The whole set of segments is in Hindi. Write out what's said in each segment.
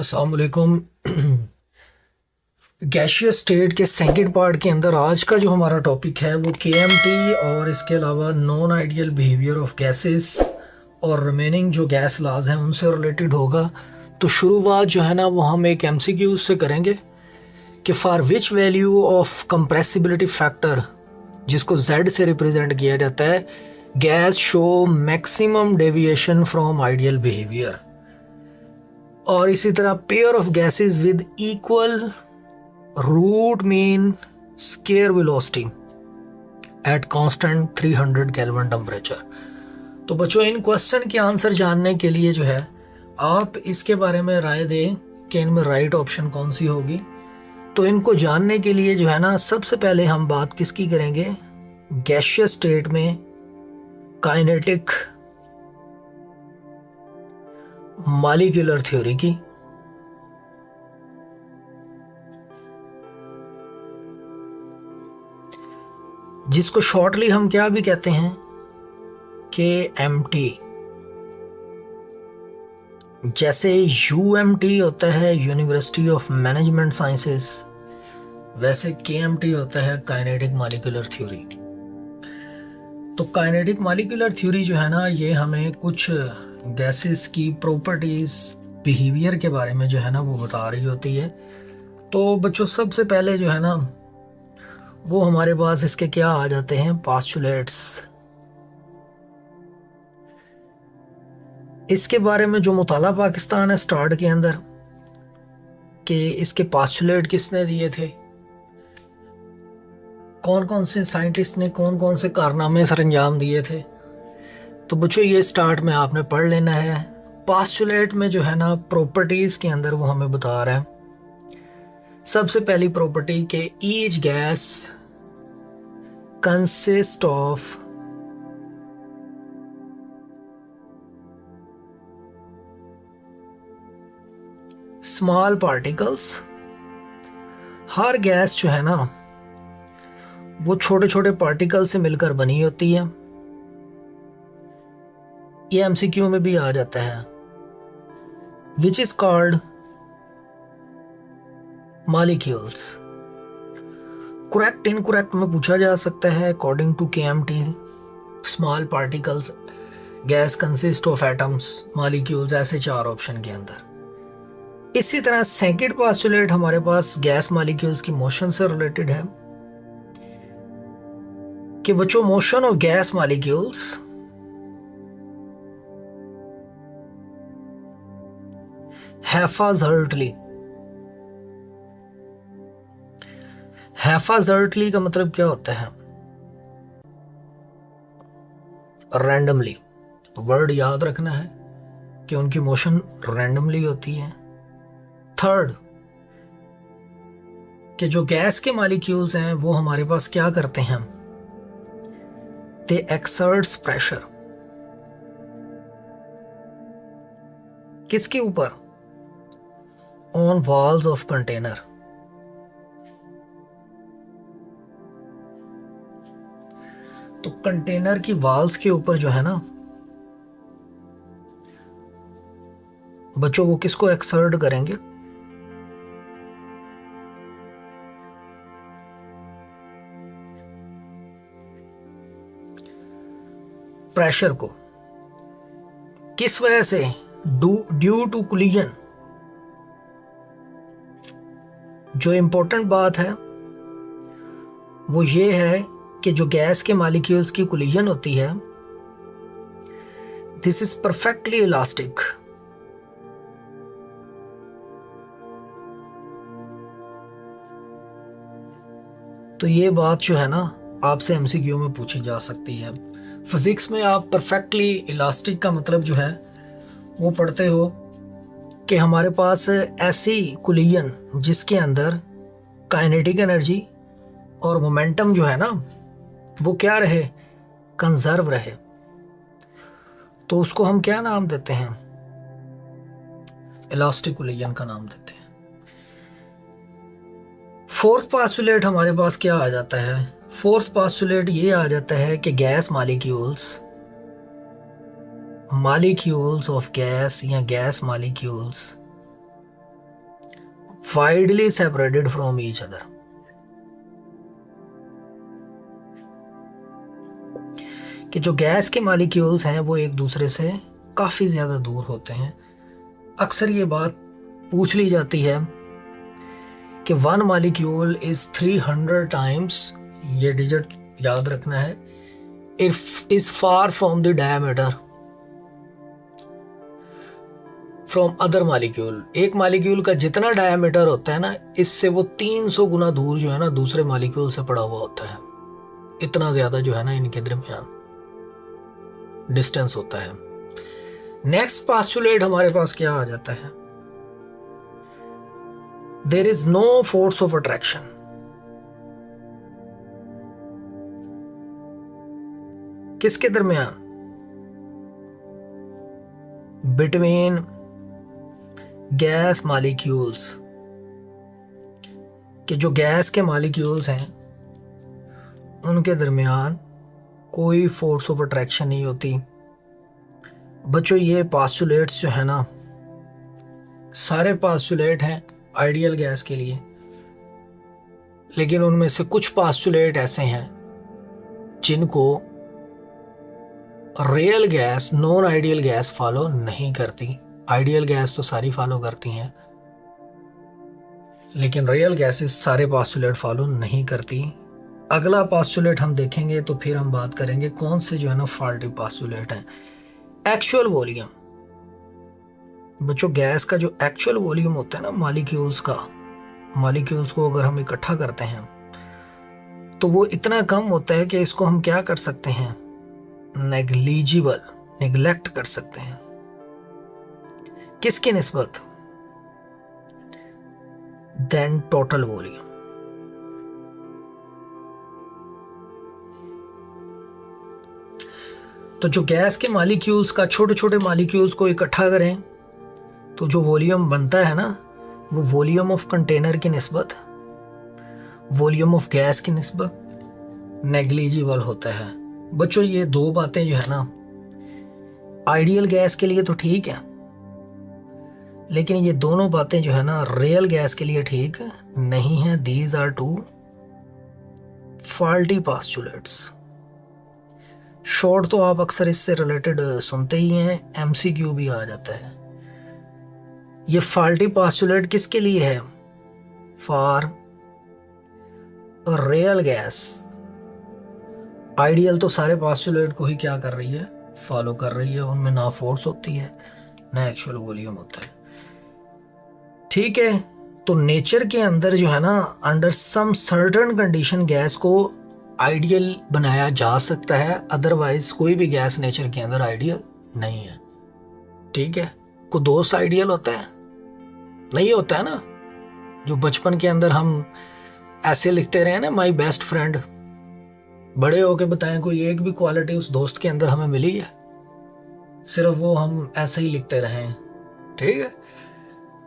अस्सलाम वालेकुम। गैशियस स्टेट के सेकंड पार्ट के अंदर आज का जो हमारा टॉपिक है वो केएमटी और इसके अलावा non ideal behaviour of gases और रिमेनिंग जो गैस लाज हैं उनसे रिलेटेड होगा। तो शुरुआत जो है ना वो हम एक एमसीक्यू से करेंगे कि for which value of compressibility factor, जिसको Z से रिप्रेजेंट किया जाता है, gas show maximum deviation from ideal behaviour. और इसी तरह pair of gases with equal root mean square velocity at constant 300 kelvin temperature. तो बच्चों, इन क्वेश्चन के आंसर जानने के लिए जो है आप इसके बारे में राय दें कि इनमें राइट ऑप्शन कौन सी होगी। तो इनको जानने के लिए जो है ना, सबसे पहले हम बात किसकी करेंगे, गैशियस स्टेट में काइनेटिक मॉलिक्यूलर थ्योरी की। जिसको शॉर्टली हम क्या भी कहते हैं, KMT। जैसे UMT होता है यूनिवर्सिटी ऑफ मैनेजमेंट साइंसेस, वैसे KMT होता है काइनेटिक मॉलिक्यूलर थ्योरी। तो काइनेटिक मॉलिक्यूलर थ्योरी जो है ना, ये हमें कुछ गैसेस की प्रॉपर्टीज, बिहेवियर के बारे में जो है ना वो बता रही होती है। तो बच्चों, सबसे पहले जो है ना वो हमारे पास इसके क्या आ जाते हैं, पास्चुलेट्स। इसके बारे में जो मुताला पाकिस्तान है स्टार्ट के अंदर, कि इसके पास्चुलेट किसने दिए थे, कौन कौन से साइंटिस्ट ने कौन कौन से कारनामे सर अंजाम दिए थे। तो बच्चों, ये स्टार्ट में आपने पढ़ लेना है। पास्चुलेट में जो है ना प्रॉपर्टीज के अंदर वो हमें बता रहा है। सबसे पहली प्रॉपर्टी के each gas consist of small particles. Her gas जो है ना वो छोटे छोटे पार्टिकल से मिलकर बनी होती है। ये एमसीक्यू में भी आ जाता है। Which is called molecules. Correct incorrect में पूछा जा सकता है। According to KMT, small particles, gas consist of atoms, molecules, ऐसे चार ऑप्शन के अंदर। इसी तरह सेकंड पोस्टुलेट हमारे पास गैस मॉलिक्यूल्स की मोशन से रिलेटेड है कि बच्चों, मोशन ऑफ गैस मॉलिक्यूल्स हैफाजर्टली। हैफाजर्टली का मतलब क्या होता है, रैंडमली। तो वर्ड याद रखना है कि उनकी मोशन रैंडमली होती है। थर्ड, कि जो गैस के मॉलिक्यूल्स हैं वो हमारे पास क्या करते हैं, दे एक्सर्ट्स प्रेशर। किसके ऊपर, ऑन वॉल्स ऑफ कंटेनर। तो कंटेनर की वॉल्स के ऊपर जो है ना बच्चों, वो किसको एक्सर्ट करेंगे, प्रेशर को। किस वजह से, ड्यू टू कोलिजन। जो इंपॉर्टेंट बात है वो ये है कि जो गैस के मॉलिक्यूल्स की कोलिजन होती है, दिस इज परफेक्टली इलास्टिक। तो ये बात जो है ना आपसे एमसीक्यू में पूछी जा सकती है। फिजिक्स में आप परफेक्टली इलास्टिक का मतलब जो है वो पढ़ते हो कि हमारे पास ऐसी कोलिजन जिसके अंदर काइनेटिक एनर्जी और मोमेंटम जो है ना वो क्या रहे, कंजर्व रहे। तो उसको हम क्या नाम देते हैं, इलास्टिक कोलिजन का नाम देते हैं। फोर्थ पोस्टुलेट हमारे पास क्या आ जाता है, फोर्थ पोस्टुलेट ये आ जाता है कि गैस मॉलिक्यूल्स ऑफ गैस या gas molecules widely separated from each other. कि जो गैस के मॉलिक्यूल्स हैं वो एक दूसरे से काफ़ी ज़्यादा दूर होते हैं। अक्सर ये बात पूछ ली जाती है कि वन मॉलिक्यूल इज़ 300 टाइम्स, ये डिजिट याद रखना है, is far from the diameter from other molecule. एक मॉलिक्यूल का जितना डायमीटर होता है ना, इससे वो 300 गुना दूर जो है ना दूसरे मॉलिक्यूल से पड़ा हुआ होता है। इतना ज़्यादा जो है ना इनके दरमियान डिस्टेंस होता है। नेक्स्ट पास्टुलेट हमारे पास क्या आ जाता है? There is no force of attraction. किसके दरमियान? Between gas molecules. कि जो गैस के मॉलिक्यूल्स हैं उनके दरमियान कोई फोर्स ऑफ अट्रैक्शन नहीं होती। बच्चों ये पास्टुलेट्स जो है ना, सारे पास्टुलेट हैं आइडियल गैस के लिए, लेकिन उनमें से कुछ पास्टुलेट ऐसे हैं जिनको real gas, non ideal gas follow नहीं करती। आइडियल गैस तो सारी फॉलो करती हैं, लेकिन रियल गैसेस सारे पास्टुलेट फॉलो नहीं करती। अगला पास्टुलेट हम देखेंगे तो फिर हम बात करेंगे कौन से जो है ना फॉल्टी पास्टुलेट हैं। Actual volume. बच्चों गैस का जो एक्चुअल वॉल्यूम होता है ना मॉलिक्यूल्स का, मॉलिक्यूल्स को अगर हम इकट्ठा करते हैं तो वो इतना कम होता है कि इसको हम क्या कर सकते हैं, नेग्लिजिबल, निगलेक्ट कर सकते हैं। किसकी निस्बत? Then total volume. तो जो गैस के मॉलिक्यूल्स का, छोटे छोटे मॉलिक्यूल्स को इकट्ठा करें तो जो वॉल्यूम बनता है ना, वो वॉल्यूम ऑफ कंटेनर की निस्बत वॉल्यूम ऑफ गैस की निस्बत नेग्लिजिबल होता है। बच्चों ये दो बातें जो है ना आइडियल गैस के लिए तो ठीक है, लेकिन ये दोनों बातें जो है ना रियल गैस के लिए ठीक नहीं है। These are two faulty postulates. Short तो आप अक्सर इससे रिलेटेड सुनते ही हैं, एमसीक्यू भी आ जाता है। ये फॉल्टी पास्टुलेट किसके लिए है? For real gas. आइडियल तो सारे पास्टुलेट को ही क्या कर रही है, फॉलो कर रही है। उनमें ना फोर्स होती है ना एक्चुअल वॉल्यूम होता है। ठीक है, तो नेचर के अंदर जो है ना under some certain condition gas को आइडियल बनाया जा सकता है, अदरवाइज कोई भी गैस नेचर के अंदर आइडियल नहीं है। ठीक है, को दोस्त आइडियल होता है? नहीं होता है ना। जो बचपन के अंदर हम ऐसे लिखते रहे ना, माई बेस्ट फ्रेंड, बड़े होके बताएं कोई एक भी क्वालिटी उस दोस्त के अंदर हमें मिली है? सिर्फ वो हम ऐसे ही लिखते रहे। ठीक है,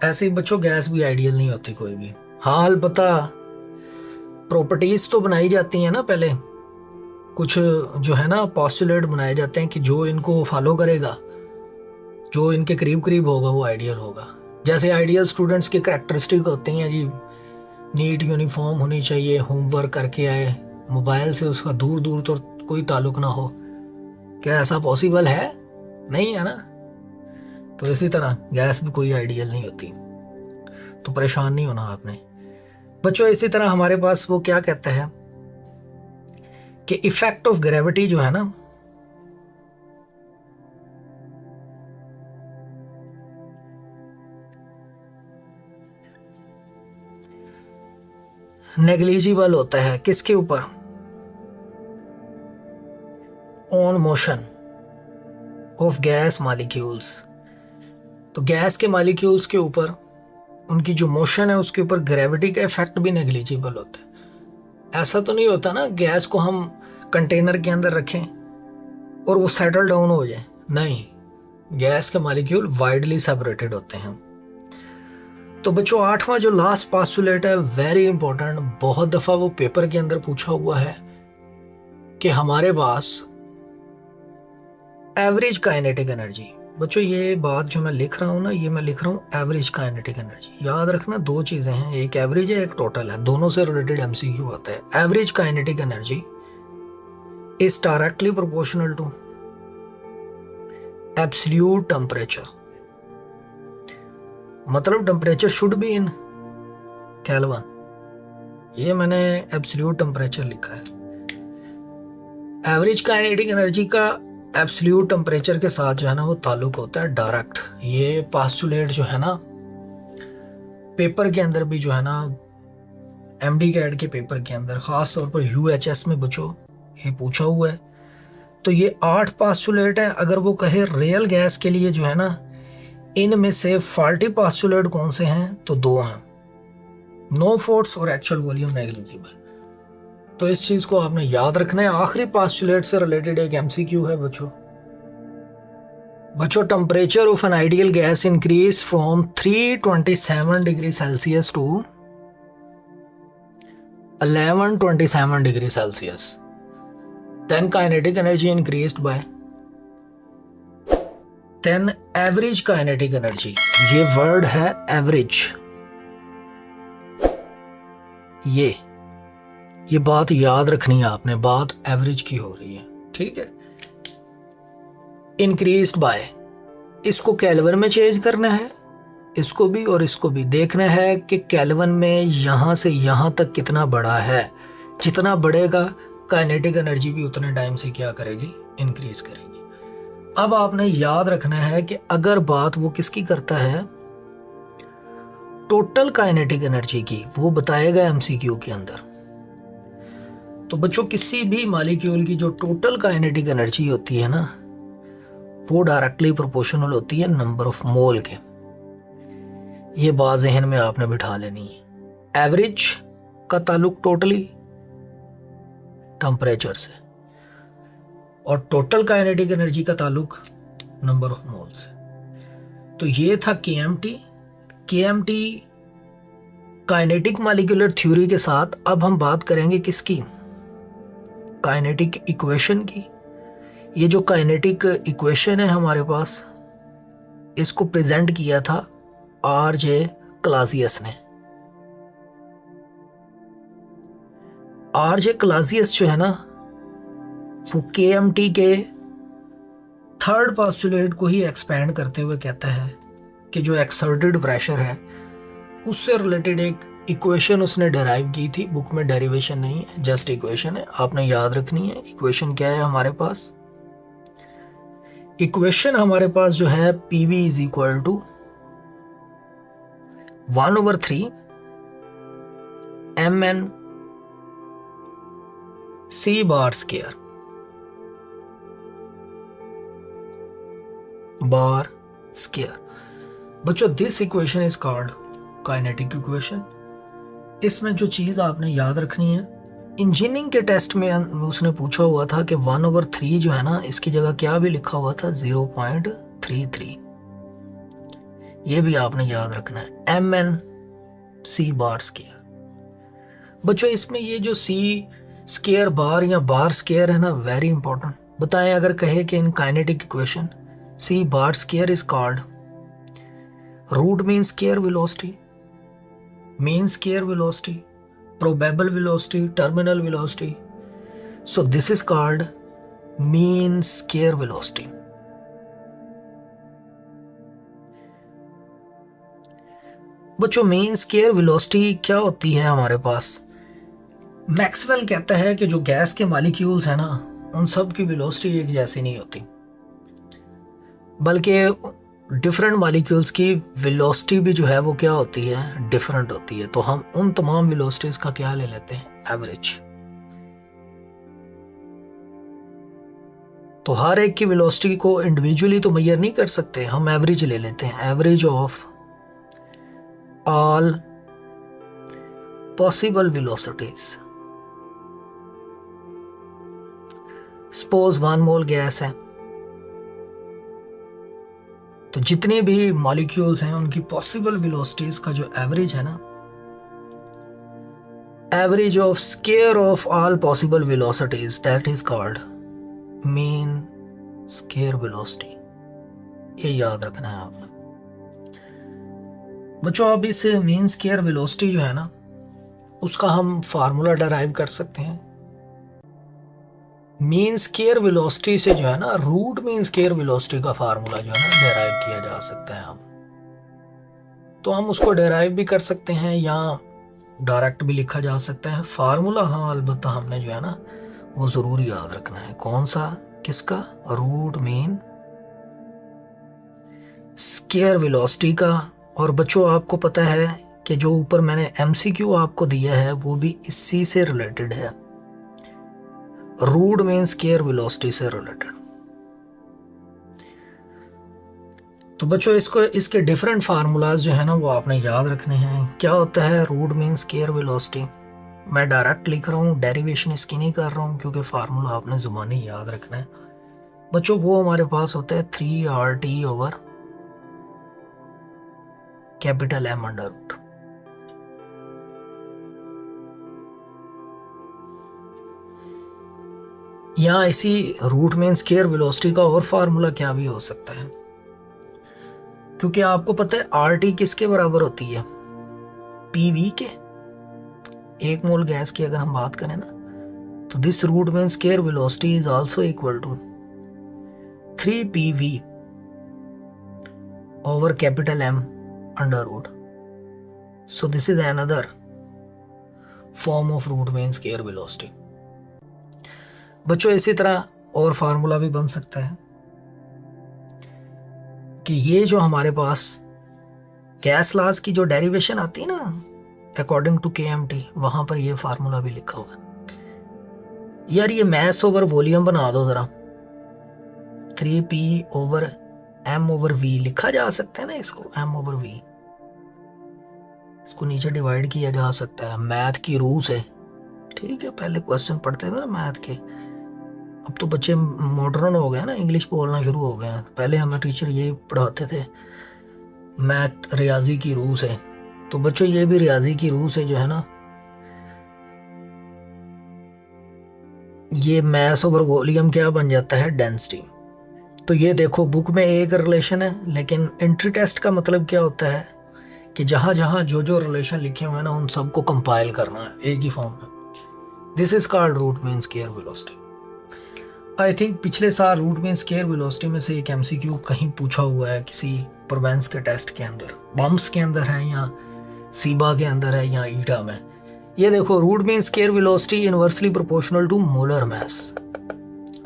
ऐसे ही बच्चों गैस भी आइडियल नहीं होती कोई भी। हाँ अलबत्ता प्रॉपर्टीज तो बनाई जाती हैं ना, पहले कुछ जो है ना पॉस्टुलेट बनाए जाते हैं कि जो इनको फॉलो करेगा, जो इनके करीब करीब होगा वो आइडियल होगा। जैसे आइडियल स्टूडेंट्स की कैरेक्टरिस्टिक होती हैं जी, नीट यूनिफॉर्म होनी चाहिए, होमवर्क करके आए, मोबाइल से उसका दूर दूर तो कोई ताल्लुक ना हो। क्या ऐसा पॉसिबल है? नहीं है ना। तो इसी तरह गैस भी कोई आइडियल नहीं होती, तो परेशान नहीं होना आपने। बच्चों इसी तरह हमारे पास वो क्या कहता है कि इफेक्ट ऑफ ग्रेविटी जो है ना, नेग्लिजिबल होता है। किसके ऊपर? On motion of gas molecules. तो गैस के मॉलिक्यूल्स के ऊपर उनकी जो मोशन है उसके ऊपर ग्रेविटी का इफेक्ट भी नेग्लिजिबल होता है। ऐसा तो नहीं होता ना गैस को हम कंटेनर के अंदर रखें और वो सेटल डाउन हो जाए, नहीं, गैस के मॉलिक्यूल वाइडली सेपरेटेड होते हैं। तो बच्चों आठवां जो लास्ट पास्टुलेट है, वेरी इंपॉर्टेंट, बहुत दफा वो पेपर के अंदर पूछा हुआ है कि हमारे पास एवरेज काइनेटिक एनर्जी, बच्चों ये बात जो मैं लिख रहा हूँ ना, ये मैं लिख रहा हूँ एवरेज काइनेटिक एनर्जी। याद रखना दो चीज़ें हैं, एक एवरेज है एक टोटल है, दोनों से रिलेटेड एमसीक्यू आता है। Average kinetic energy is directly proportional to absolute temperature, मतलब temperature should be in Kelvin. ये मैंने एब्सोल्यूट टेम्परेचर लिखा है। एवरेज काइनेटिक एनर्जी का एब्सोल्यूट टेम्परेचर के साथ जो है ना वो ताल्लुक होता है डायरेक्ट। ये पास्टुलेट जो है ना पेपर के अंदर भी जो है ना, एमडी कैड के पेपर के अंदर ख़ास तौर पर यूएचएस में बच्चों ये पूछा हुआ है। तो ये 8 पास्टुलेट है। अगर वो कहे रियल गैस के लिए जो है ना, इनमें से फॉल्टी पास्टुलेट कौन से हैं, तो 2 हैं, नो फोर्स और एक्चुअल वॉल्यूम नेग्लिजिबल। तो इस चीज़ को आपने याद रखना है। आखिरी पास्टुलेट से रिलेटेड एक एमसीक्यू है बच्चों temperature of an ideal gas increase from 327 degree Celsius to 1127 degree Celsius, then kinetic energy increased by 10 average kinetic energy. ये वर्ड है एवरेज। ये बात याद रखनी है आपने, बात एवरेज की हो रही है, ठीक है। इंक्रीज्ड बाय, इसको केल्विन में चेंज करना है, इसको भी और इसको भी देखना है कि केल्विन में यहाँ से यहाँ तक कितना बड़ा है। जितना बढ़ेगा काइनेटिक एनर्जी भी उतने टाइम से क्या करेगी, इंक्रीज करेगी। अब आपने याद रखना है कि अगर बात वो किसकी करता है, टोटल काइनेटिक एनर्जी की, वो बताएगा एमसीक्यू के अंदर। तो बच्चों किसी भी मॉलिक्यूल की जो टोटल काइनेटिक एनर्जी होती है ना, वो डायरेक्टली प्रोपोर्शनल होती है नंबर ऑफ मोल के। ये बात जहन में आपने बिठा लेनी है। एवरेज का ताल्लुक टोटली टेम्परेचर से और टोटल काइनेटिक एनर्जी का ताल्लुक नंबर ऑफ मोल से। तो ये था केएमटी काइनेटिक मॉलिक्यूलर थ्योरी के साथ। अब हम बात करेंगे किसकी, काइनेटिक इक्वेशन की। ये जो काइनेटिक इक्वेशन है हमारे पास, इसको प्रेजेंट किया था आरजे क्लासियस ने। आरजे क्लासियस जो है ना, वो केएमटी के थर्ड पोस्टुलेट को ही एक्सपेंड करते हुए कहता है कि जो एक्सर्टेड प्रेशर है उससे रिलेटेड एक इक्वेशन उसने डेराइव की थी। बुक में डेरिवेशन नहीं है, जस्ट इक्वेशन है, आपने याद रखनी है। इक्वेशन क्या है हमारे पास, इक्वेशन हमारे पास जो है PV is equal to 1/3 mn C bar square बच्चों this equation is called kinetic equation. इसमें जो चीज़ आपने याद रखनी है, इंजीनियरिंग के टेस्ट में उसने पूछा हुआ था कि 1/3 जो है ना, इसकी जगह क्या भी लिखा हुआ था 0.33। ये भी आपने याद रखना है, mn C बार स्क्वायर। बच्चों इसमें ये जो C स्क्वायर बार या बार स्क्वायर है ना, वेरी इंपॉर्टेंट। बताएं अगर कहे कि in kinetic equation C bar square is called root mean square velocity, mean square velocity, probable velocity, terminal velocity. So this is called mean square velocity. बच्चों mean square velocity क्या होती है हमारे पास, मैक्सवेल कहता है कि जो गैस के मॉलिक्यूल्स हैं ना, उन सब की वेलोसिटी एक जैसी नहीं होती, बल्कि डिफरेंट मॉलिक्यूल्स की वेलोसिटी भी जो है वो क्या होती है, डिफरेंट होती है। तो हम उन तमाम वेलोसिटीज का क्या ले लेते हैं, एवरेज। तो हर एक की वेलोसिटी को इंडिविजुअली तो मेजर नहीं कर सकते, हम एवरेज ले लेते हैं, average of all possible velocities. Suppose 1 mole gas है, तो जितने भी मॉलिक्यूल्स हैं उनकी पॉसिबल वेलोसिटीज का जो एवरेज है ना, average of square of all possible velocities, that is called mean square velocity. ये याद रखना है आपने बच्चों। अब इस मीन स्क्वायर वेलोसिटी जो है ना, उसका हम फार्मूला डराइव कर सकते हैं। मीन स्क्वायर वेलोसिटी से जो है ना, रूट मीन स्क्वायर वेलोसिटी का फार्मूला जो है ना डेराइव किया जा सकता है। हम तो हम उसको डेराइव भी कर सकते हैं या डायरेक्ट भी लिखा जा सकता है। फार्मूला हाँ अलबत्ता हमने जो है ना वो ज़रूर याद रखना है। कौन सा? किसका? रूट मीन स्क्वायर वेलोसिटी का। और बच्चों आपको पता है कि जो ऊपर मैंने एमसीक्यू आपको दिया है वो भी इसी से रिलेटेड है, रूट मीन स्क्वायर वेलोसिटी से रिलेटेड। तो बच्चों इसके डिफरेंट फार्मूलाज जो है ना वो आपने याद रखने हैं। क्या होता है रूट मीन स्क्वायर वेलोसिटी? मैं डायरेक्ट लिख रहा हूँ, डेरिवेशन इसकी नहीं कर रहा हूँ क्योंकि फार्मूला आपने जुबानी याद रखना है बच्चों। वो हमारे पास होता है 3RT over capital M under root. यहाँ इसी रूट मीन स्क्वायर वेलोसिटी का और फार्मूला क्या भी हो सकता है, क्योंकि आपको पता है RT किसके बराबर होती है? PV के। 1 मोल गैस की अगर हम बात करें ना, तो this root mean square velocity is also equal to 3PV over capital M under root. So this is another form of root mean square velocity. बच्चों इसी तरह और फार्मूला भी बन सकता है कि ये जो हमारे पास गैस लॉज की जो डेरिवेशन आती है ना अकॉर्डिंग टू KMT, वहां पर ये फार्मूला भी लिखा हुआ है। यार ये मैस ओवर वॉल्यूम बना दो जरा, 3P over M over V लिखा जा सकता है ना इसको, M ओवर V। इसको नीचे डिवाइड किया जा सकता है मैथ की रूह से। ठीक है, पहले क्वेश्चन पढ़ते थे ना मैथ के, अब तो बच्चे मॉडर्न हो गए ना, इंग्लिश बोलना शुरू हो गए हैं। पहले हमें टीचर ये पढ़ाते थे मैथ रियाजी की रूह से। तो बच्चों ये भी रियाजी की रूह से जो है ना, ये मैस ओवर वॉल्यूम क्या बन जाता है? डेंसिटी। तो ये देखो बुक में एक रिलेशन है, लेकिन एंट्री टेस्ट का मतलब क्या होता है कि जहां जहां जो जो रिलेशन लिखे हुए हैं ना उन सबको कंपाइल करना है एक ही फॉर्म में। This is called root mean square velocity. I think पिछले साल रूट मीन स्क्वायर वेलोसिटी में से एक MCQ कहीं पूछा हुआ है किसी प्रोवेंस के टेस्ट के अंदर, बम्स के अंदर है या सीबा के अंदर है या ईटा में। ये देखो root mean square velocity inversely proportional to molar mass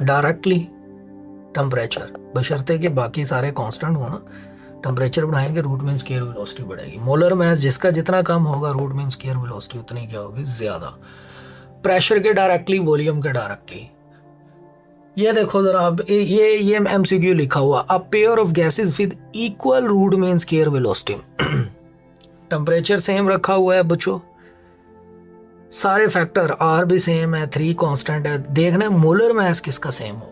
directly temperature, बशर्ते कि बाकी सारे कांस्टेंट हो ना। टेम्परेचर बढ़ाएंगे रूट मीन स्क्वायर वेलोसिटी बढ़ेगी। मोलर मास जिसका जितना कम होगा रूट मीन स्क्वायर वेलोसिटी उतनी क्या होगी? ज्यादा। प्रेशर के डायरेक्टली, वॉल्यूम के डायरेक्टली। ये देखो जरा, अब ये MCQ लिखा हुआ, a pair of gases with equal root mean square velocity. Temperature same रखा हुआ है बच्चों, सारे फैक्टर R भी सेम है, 3 कांस्टेंट है। देखना है मोलर मास किसका सेम होगा।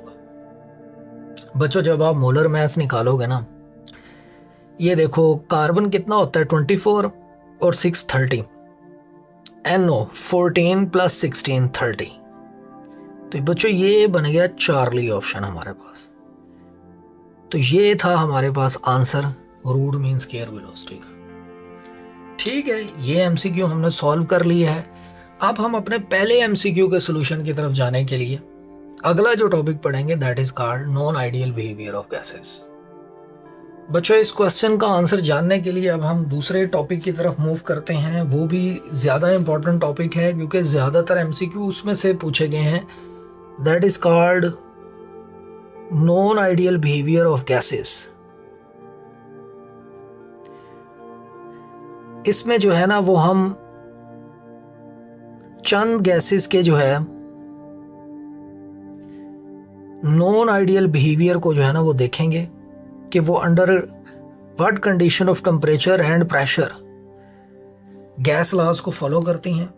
बच्चों जब आप मोलर मास निकालोगे ना, ये देखो कार्बन कितना होता है? 24 और 6 30, NO 14 + 16 30। तो बच्चों ये बन गया चार्ली ऑप्शन हमारे पास। तो ये था हमारे पास answer root mean square velocity का। ठीक है, ये MCQ हमने सॉल्व कर लिया है। अब हम अपने पहले MCQ के सोल्यूशन की तरफ जाने के लिए अगला जो टॉपिक पढ़ेंगे that is called non ideal behaviour of gases. बच्चों इस क्वेश्चन का आंसर जानने के लिए अब हम दूसरे टॉपिक की तरफ मूव करते हैं। वो भी ज़्यादा इंपॉर्टेंट टॉपिक है क्योंकि ज़्यादातर MCQ उसमें से पूछे गए हैं। That is called non ideal behaviour of gases. इसमें जो है ना वो हम चंद गैसेस के जो है नॉन आइडियल बिहेवियर को जो है ना वो देखेंगे कि वो under what condition of temperature and pressure gas laws को फॉलो करती हैं,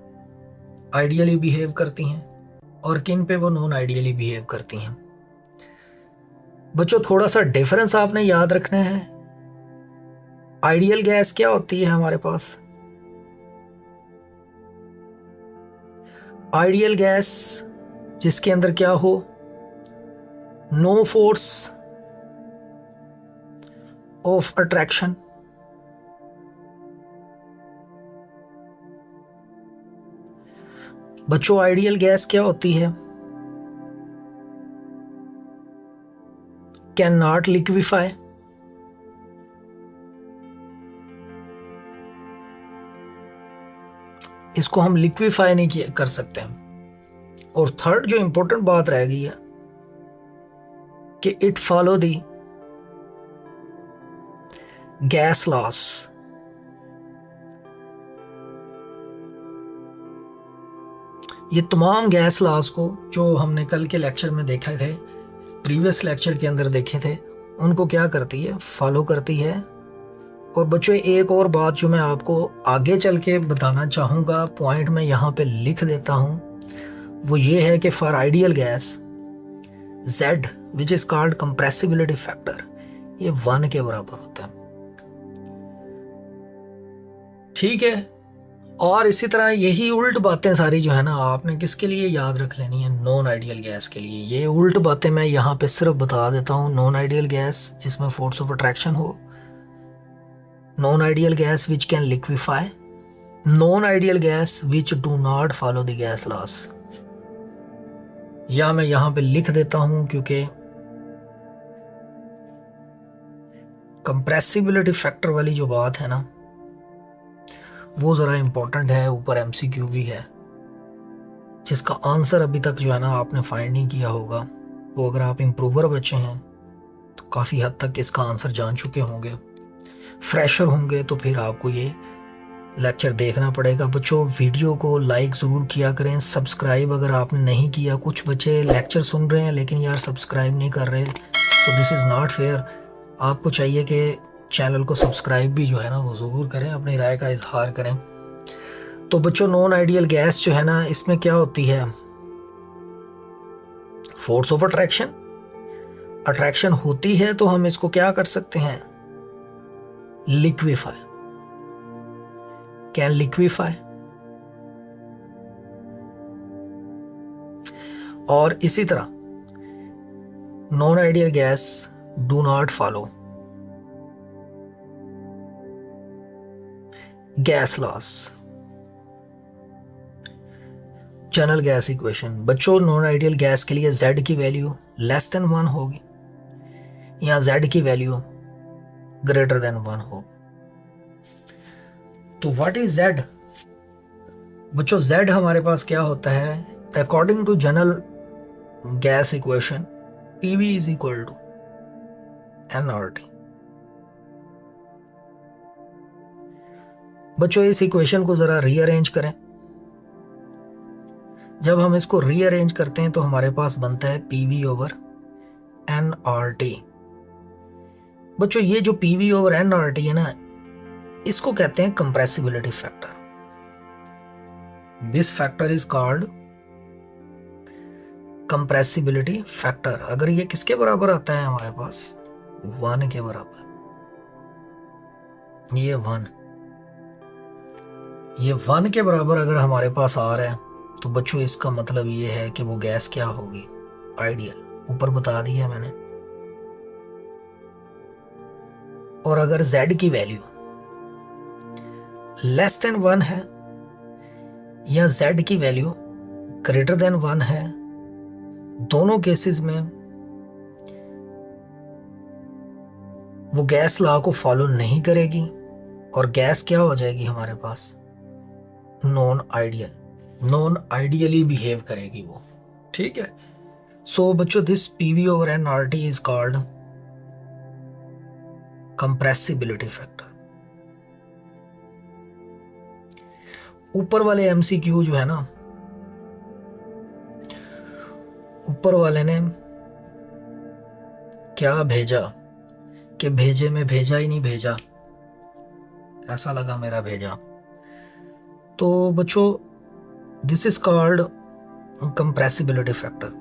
आइडियली बिहेव करती हैं, और किन पे वो नॉन आइडियली बिहेव करती हैं। बच्चों थोड़ा सा डिफरेंस आपने याद रखना है। आइडियल गैस क्या होती है हमारे पास? आइडियल गैस जिसके अंदर क्या हो? No force, of attraction. बच्चों आइडियल गैस क्या होती है? Can not liquefy. इसको हम लिक्विफाई नहीं कर सकते हैं। और थर्ड जो इंपॉर्टेंट बात रह गई है कि it follow the gas laws. ये तमाम गैस लॉस को जो हमने कल के लेक्चर में देखा थे, प्रीवियस लेक्चर के अंदर देखे थे, उनको क्या करती है? फॉलो करती है। और बच्चों एक और बात जो मैं आपको आगे चल के बताना चाहूँगा, पॉइंट में यहाँ पे लिख देता हूँ, वो ये है कि for ideal gas Z which is called compressibility factor, ये 1 के बराबर होता है। ठीक है। और इसी तरह यही उल्ट बातें सारी जो है ना, आपने किसके लिए याद रख लेनी है? नॉन आइडियल गैस के लिए। ये उल्ट बातें मैं यहाँ पे सिर्फ बता देता हूँ। नॉन आइडियल गैस जिसमें फोर्स ऑफ अट्रैक्शन हो, non ideal gas which can liquefy, non ideal gas which do not follow the gas laws. या मैं यहाँ पे लिख देता हूँ क्योंकि कंप्रेसिबिलिटी फैक्टर वाली जो बात है ना, वो ज़रा इम्पोर्टेंट है। ऊपर MCQ भी है जिसका आंसर अभी तक जो है ना आपने फाइंड नहीं किया होगा। वो अगर आप इम्प्रूवर बच्चे हैं तो काफ़ी हद तक इसका आंसर जान चुके होंगे। फ्रेशर होंगे तो फिर आपको ये लेक्चर देखना पड़ेगा। बच्चों वीडियो को लाइक ज़रूर किया करें, सब्सक्राइब अगर आपने नहीं किया। कुछ बच्चे लेक्चर सुन रहे हैं लेकिन यार सब्सक्राइब नहीं कर रहे, so this is not fair. आपको चाहिए कि चैनल को सब्सक्राइब भी जो है ना वो ज़रूर करें, अपनी राय का इजहार करें। तो बच्चों नॉन आइडियल गैस जो है ना, इसमें क्या होती है? Force of attraction. अट्रैक्शन होती है तो हम इसको क्या कर सकते हैं? लिक्विफाई। Can liquefy. और इसी तरह non ideal gas do not follow gas laws. General gas equation. बच्चों नॉन आइडियल गैस के लिए Z की वैल्यू लेस देन 1 होगी या Z की वैल्यू ग्रेटर देन 1 होगी। तो व्हाट इज Z? बच्चों Z हमारे पास क्या होता है? According to general gas equation PV is equal to nRT। बच्चों इस इक्वेशन को जरा रीअरेंज करें। जब हम इसको रीअरेंज करते हैं तो हमारे पास बनता है PV ओवर nRT। बच्चों ये जो PV ओवर nRT है ना, इसको कहते हैं compressibility factor. This factor is called compressibility factor. अगर ये किसके बराबर आता है हमारे पास? 1 के बराबर। ये 1 के बराबर अगर हमारे पास आ रहा है तो बच्चों इसका मतलब ये है कि वो गैस क्या होगी? आइडियल। ऊपर बता दिया मैंने। और अगर Z की वैल्यू लेस देन 1 है या Z की वैल्यू ग्रेटर देन 1 है, दोनों केसेस में वो गैस लॉ को फॉलो नहीं करेगी और गैस क्या हो जाएगी हमारे पास? नॉन आइडियली बिहेव करेगी वो। ठीक है। सो बच्चों this PV over nRT is called compressibility factor. ऊपर वाले MCQ जो है ना, ऊपर वाले ने क्या भेजा कि भेजे में भेजा ही नहीं भेजा। कैसा लगा मेरा भेजा? तो बच्चों this is called compressibility factor.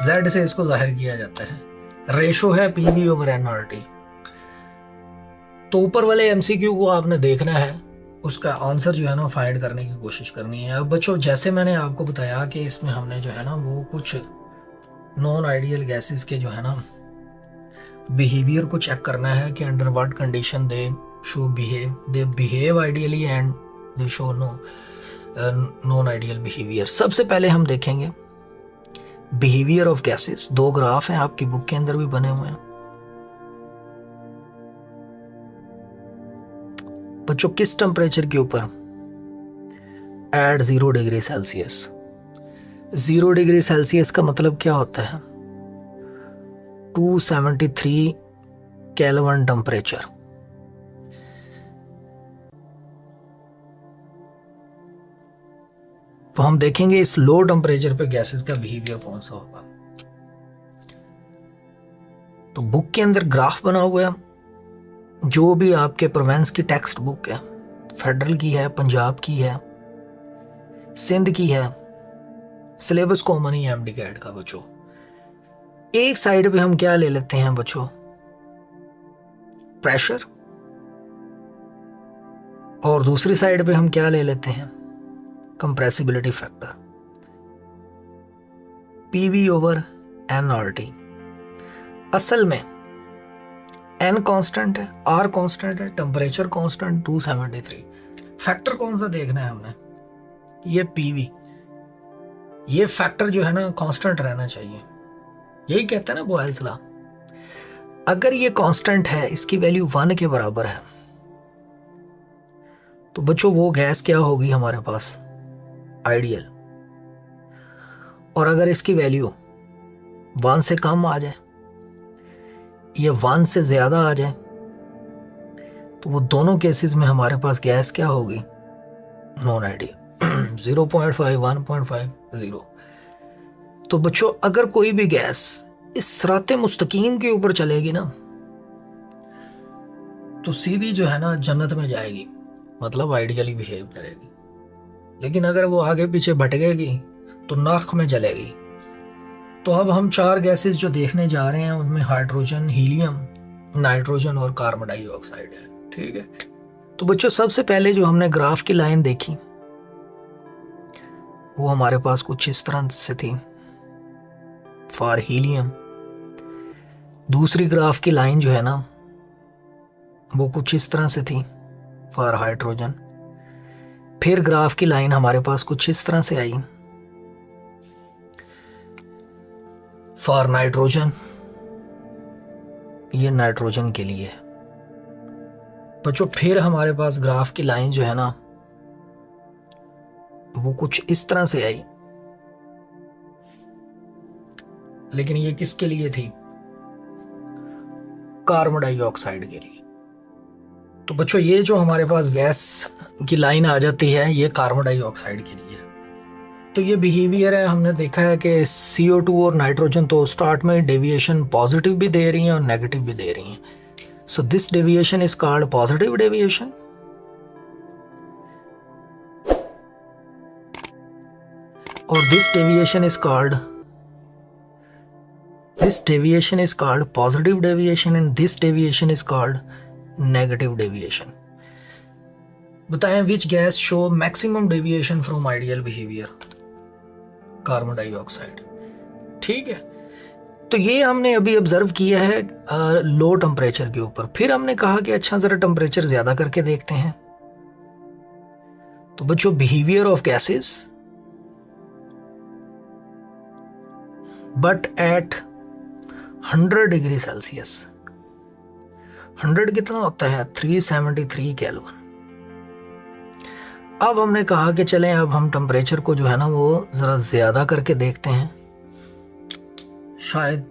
Z से इसको जाहिर किया जाता है। रेशो है PV ओवर nRT। तो ऊपर वाले MCQ को आपने देखना है, उसका आंसर जो है ना फाइंड करने की कोशिश करनी है। अब बच्चों जैसे मैंने आपको बताया कि इसमें हमने जो है ना वो कुछ नॉन आइडियल गैसेस के जो है ना बिहेवियर को चेक करना है कि under what condition they behave ideally and they show non ideal behaviour. सबसे पहले हम देखेंगे बिहेवियर ऑफ गैसेस। दो ग्राफ हैं आपकी बुक के अंदर भी बने हुए हैं बच्चों। किस टेम्परेचर के ऊपर? At 0 degree Celsius. 0 degree Celsius का मतलब क्या होता है? 273 केल्विन टेम्परेचर। तो हम देखेंगे इस लो टेम्परेचर पे गैसेस का बिहेवियर कौन सा होगा। तो बुक के अंदर ग्राफ बना हुआ है, जो भी आपके प्रोवेंस की टेक्स्ट बुक है, फेडरल की है, पंजाब की है, सिंध की है, सिलेबस कॉमन ही है एमडी कैट का बच्चों। एक साइड पे हम क्या ले लेते हैं बच्चों? प्रेशर। और दूसरी साइड पे हम क्या ले लेते हैं? Compressibility factor, PV over NRT. असल में एन कांस्टेंट है, आर कांस्टेंट है, टेम्परेचर कांस्टेंट 273। फैक्टर कौन सा देखना है हमने? ये पीवी। ये फैक्टर जो है ना कांस्टेंट रहना चाहिए, यही कहते हैं ना बॉयल्स लॉ। अगर ये कांस्टेंट है, इसकी वैल्यू 1 के बराबर है, तो बच्चों वो गैस क्या होगी हमारे पास? आइडियल। और अगर इसकी वैल्यू 1 से कम आ जाए, ये 1 से ज्यादा आ जाए, तो वो दोनों केसेस में हमारे पास गैस क्या होगी? Non ideal. 0.5, 1.5, 0। तो बच्चों अगर कोई भी गैस इस सिराते मुस्तकीम के ऊपर चलेगी ना, तो सीधी जो है ना जन्नत में जाएगी, मतलब आइडियली बिहेव करेगी। लेकिन अगर वो आगे पीछे भटकेगी तो नाक में जलेगी। तो अब हम 4 गैसेस जो देखने जा रहे हैं उनमें हाइड्रोजन, हीलियम, नाइट्रोजन और कार्बन डाइऑक्साइड है। ठीक है। तो बच्चों सबसे पहले जो हमने ग्राफ की लाइन देखी वो हमारे पास कुछ इस तरह से थी फॉर हीलियम। दूसरी ग्राफ की लाइन जो है ना वो कुछ इस तरह से थी फॉर हाइड्रोजन। फिर ग्राफ की लाइन हमारे पास कुछ इस तरह से आई फॉर नाइट्रोजन। ये नाइट्रोजन के लिए है बच्चों। फिर हमारे पास ग्राफ की लाइन जो है ना वो कुछ इस तरह से आई, लेकिन ये किसके लिए थी? कार्बन डाइऑक्साइड के लिए। तो बच्चों ये जो हमारे पास गैस की लाइन आ जाती है ये कार्बन डाइऑक्साइड के लिए। तो ये बिहेवियर है। हमने देखा है कि CO2 और नाइट्रोजन तो स्टार्ट में डेविएशन पॉजिटिव भी दे रही हैं और नेगेटिव भी दे रही हैं। So this deviation is called positive deviation, और this deviation is called positive deviation and this deviation is called negative deviation. बताएं which gas show maximum deviation from ideal behavior? Carbon dioxide. ठीक है। तो ये हमने अभी ऑब्जर्व किया है लो टेम्परेचर के ऊपर। फिर हमने कहा कि अच्छा जरा टेम्परेचर ज्यादा करके देखते हैं। तो बच्चों behaviour of gases but at 100 degree Celsius. 100 कितना होता है? 373 केल्विन। अब हमने कहा कि चलें अब हम टेम्परेचर को जो है ना वो जरा ज्यादा करके देखते हैं, शायद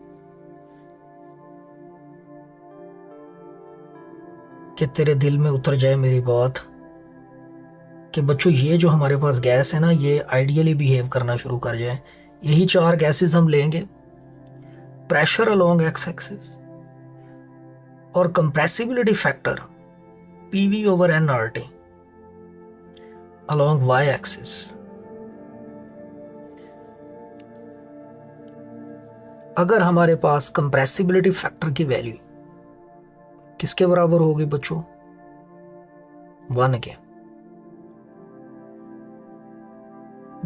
कि तेरे दिल में उतर जाए मेरी बात कि बच्चों ये जो हमारे पास गैस है ना ये आइडियली बिहेव करना शुरू कर जाए। यही 4 गैसेस हम लेंगे, प्रेशर अलोंग एक्स एक्सिस और compressibility factor PV over nRT along y axis. अगर हमारे पास कंप्रेसिबिलिटी फैक्टर की वैल्यू किसके बराबर होगी बच्चों? 1 के।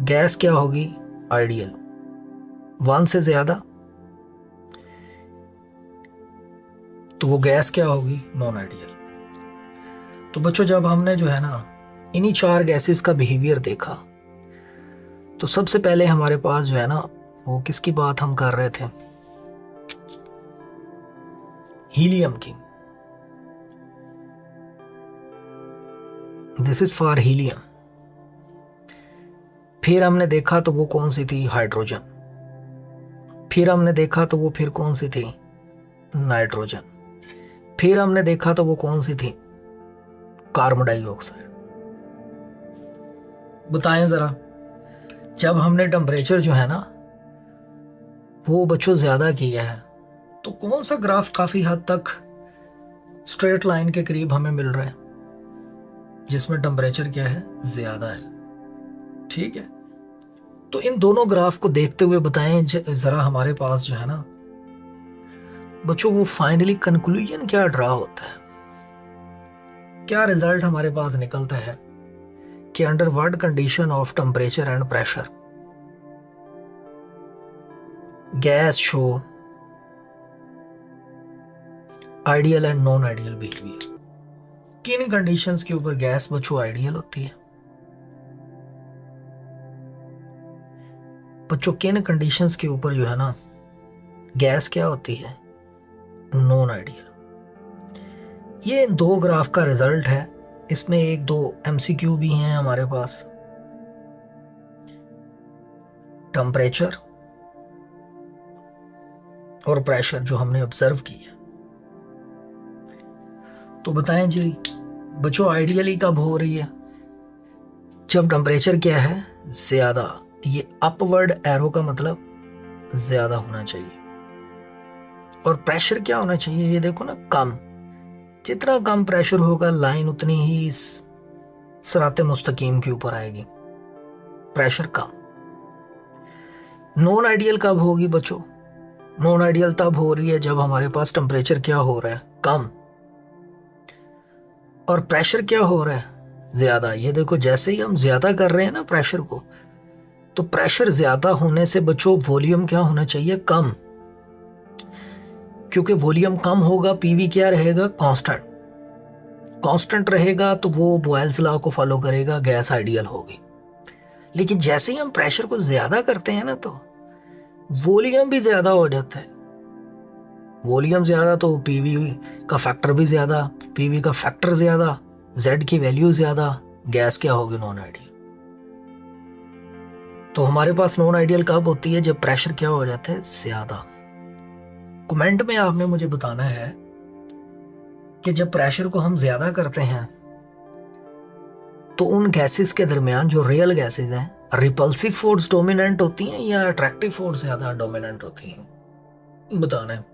गैस क्या होगी? आइडियल। 1 से ज्यादा तो वो गैस क्या होगी, नॉन आइडियल। तो बच्चों जब हमने जो है ना इन्हीं 4 गैसेस का बिहेवियर देखा, तो सबसे पहले हमारे पास जो है ना वो किसकी बात हम कर रहे थे, हीलियम की। This is for helium. फिर हमने देखा तो वो कौन सी थी, हाइड्रोजन। फिर हमने देखा तो वो फिर कौन सी थी, नाइट्रोजन। फिर हमने देखा तो वो कौन सी थी, कार्बन डाइऑक्साइड। बताएं जरा, जब हमने टेम्परेचर जो है ना वो बच्चों ज्यादा किया है, तो कौन सा ग्राफ काफी हद तक स्ट्रेट लाइन के करीब हमें मिल रहा है, जिसमें टेम्परेचर क्या है, ज्यादा है। ठीक है, तो इन दोनों ग्राफ को देखते हुए बताएं जरा हमारे पास जो है ना बच्चों वो फाइनली कंक्लूजन क्या ड्रा होता है, क्या रिजल्ट हमारे पास निकलता है कि under what condition of temperature and pressure gas show ideal and non ideal behaviour. किन कंडीशंस के ऊपर गैस बच्चों आइडियल होती है, बच्चों किन कंडीशंस के ऊपर जो है ना गैस क्या होती है, नॉन आइडियल। ये 2 ग्राफ का रिजल्ट है। इसमें 1-2 MCQ भी हैं हमारे पास। टेम्परेचर और प्रेशर जो हमने ऑब्जर्व किया, तो बताएं जी बच्चों आइडियली कब हो रही है, जब टेम्परेचर क्या है, ज्यादा। ये अपवर्ड एरो का मतलब ज्यादा होना चाहिए। और प्रेशर क्या होना चाहिए, ये देखो ना, कम। जितना कम प्रेशर होगा लाइन उतनी ही सराते मुस्तकीम के ऊपर आएगी, प्रेशर कम। नॉन आइडियल कब होगी बच्चों, नॉन आइडियल तब हो रही है जब हमारे पास टेम्परेचर क्या हो रहा है, कम, और प्रेशर क्या हो रहा है, ज्यादा। ये देखो जैसे ही हम ज्यादा कर रहे हैं ना प्रेशर को, तो प्रेशर ज्यादा होने से बच्चों वॉल्यूम क्या होना चाहिए, कम। क्योंकि वॉल्यूम कम होगा, पीवी क्या रहेगा, कांस्टेंट। कांस्टेंट रहेगा तो वो बॉयल्स लॉ को फॉलो करेगा, गैस आइडियल होगी। लेकिन जैसे ही हम प्रेशर को ज्यादा करते हैं ना, तो वॉल्यूम भी ज्यादा हो जाता है। वॉल्यूम ज्यादा तो पीवी का फैक्टर भी ज्यादा, पीवी का फैक्टर ज्यादा, जेड की वैल्यू ज्यादा, गैस क्या होगी, नॉन आइडियल। तो हमारे पास नॉन आइडियल कब होती है, जब प्रेशर क्या हो जाता है, ज्यादा। कमेंट में आपने मुझे बताना है कि जब प्रेशर को हम ज्यादा करते हैं तो उन गैसेस के दरमियान जो रियल गैसेस हैं, रिपल्सिव फोर्स डोमिनेंट होती हैं या अट्रैक्टिव फोर्स ज्यादा डोमिनेंट होती हैं, बताना है।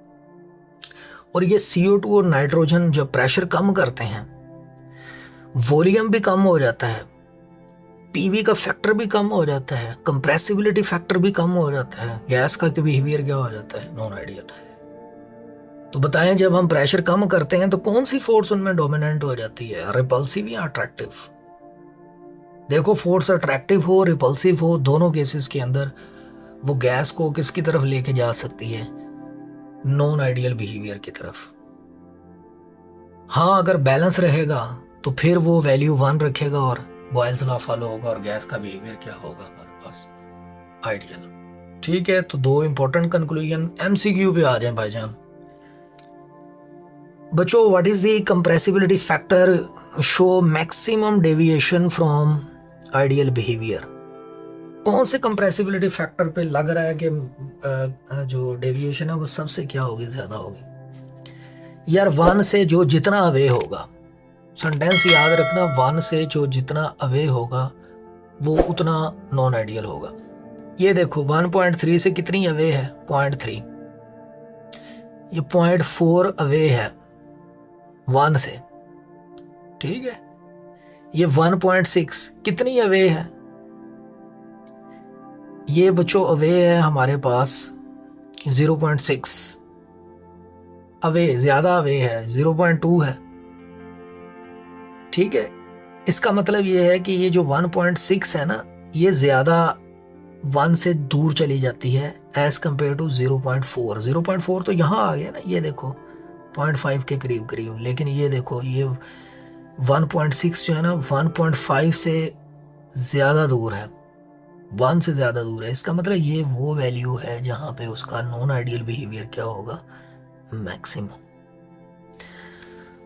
और ये CO2 और नाइट्रोजन जब प्रेशर कम करते हैं, वॉल्यूम भी कम हो जाता है, पीवी का फैक्टर भी कम हो जाता है, कंप्रेसिबिलिटी फैक्टर भी कम हो जाता है, गैस का बिहेवियर क्या हो जाता है, नॉन आइडियल। तो बताएं जब हम प्रेशर कम करते हैं तो कौन सी फोर्स उनमें डोमिनेंट हो जाती है, रिपल्सिव या अट्रैक्टिव। देखो फोर्स अट्रैक्टिव हो रिपल्सिव हो, दोनों केसेस के अंदर वो गैस को किसकी तरफ लेके जा सकती है, नॉन आइडियल बिहेवियर की तरफ। हाँ अगर बैलेंस रहेगा तो फिर वो वैल्यू 1 रखेगा और बॉयल्स लॉ फॉलो होगा और गैस का बिहेवियर क्या होगा हमारे पास, आइडियल। ठीक है, तो 2 इंपॉर्टेंट कंक्लूजन। MCQ पे आ जाए भाईजान। बच्चों what is the compressibility factor show maximum deviation from ideal behaviour. कौन से कंप्रेसिबिलिटी फैक्टर पे लग रहा है कि जो डेविएशन है वो सबसे क्या होगी, ज्यादा होगी। यार 1 से जो जितना अवे होगा, सेंटेंस याद रखना, 1 से जो जितना अवे होगा वो उतना नॉन आइडियल होगा। ये देखो 1.3 से कितनी अवे है, 0.3। ये 0.4 अवे है 1 से, ठीक है। ये 1.6 कितनी अवे है, ये बच्चों अवे है हमारे पास 0.6 अवे, ज्यादा अवे है, 0.2 है, ठीक है। इसका मतलब ये है कि ये जो 1.6 है ना, ये ज्यादा 1 से दूर चली जाती है एज कंपेयर टू 0.4। 0.4 तो यहाँ आ गया ना, ये देखो 0.5 के करीब करीब, लेकिन ये देखो ये 1.6 जो है ना 1.5 से ज़्यादा दूर है, 1 से ज़्यादा दूर है। इसका मतलब ये वो वैल्यू है जहाँ पे उसका नॉन आइडियल बिहेवियर क्या होगा, मैक्सिमम।